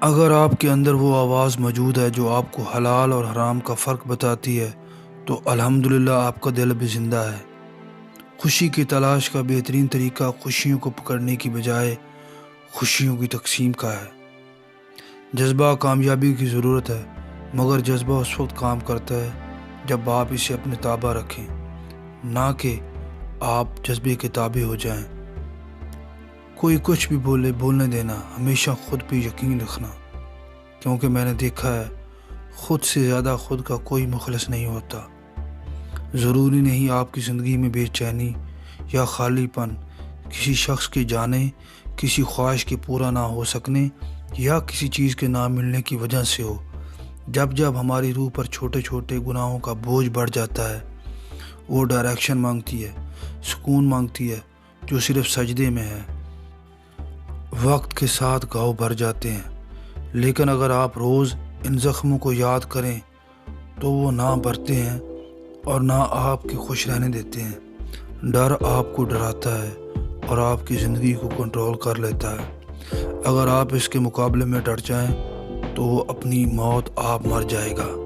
اگر آپ کے اندر وہ آواز موجود ہے جو آپ کو حلال اور حرام کا فرق بتاتی ہے تو الحمدللہ آپ کا دل بھی زندہ ہے۔ خوشی کی تلاش کا بہترین طریقہ خوشیوں کو پکڑنے کی بجائے خوشیوں کی تقسیم کا ہے۔ جذبہ کامیابی کی ضرورت ہے، مگر جذبہ اس وقت کام کرتا ہے جب آپ اسے اپنے تابع رکھیں، نہ کہ آپ جذبے کے تابع ہو جائیں۔ کوئی کچھ بھی بولنے دینا، ہمیشہ خود پہ یقین رکھنا، کیونکہ میں نے دیکھا ہے خود سے زیادہ خود کا کوئی مخلص نہیں ہوتا۔ ضروری نہیں آپ کی زندگی میں بے چینی یا خالی پن کسی شخص کے جانے، کسی خواہش کے پورا نہ ہو سکنے یا کسی چیز کے نہ ملنے کی وجہ سے ہو۔ جب ہماری روح پر چھوٹے چھوٹے گناہوں کا بوجھ بڑھ جاتا ہے، وہ ڈائریکشن مانگتی ہے، سکون مانگتی ہے جو صرف سجدے میں ہے۔ وقت کے ساتھ گھاؤ بھر جاتے ہیں، لیکن اگر آپ روز ان زخموں کو یاد کریں تو وہ نہ بھرتے ہیں اور نہ آپ کی خوش رہنے دیتے ہیں۔ ڈر آپ کو ڈراتا ہے اور آپ کی زندگی کو کنٹرول کر لیتا ہے۔ اگر آپ اس کے مقابلے میں ڈر جائیں تو وہ اپنی موت آپ مر جائے گا۔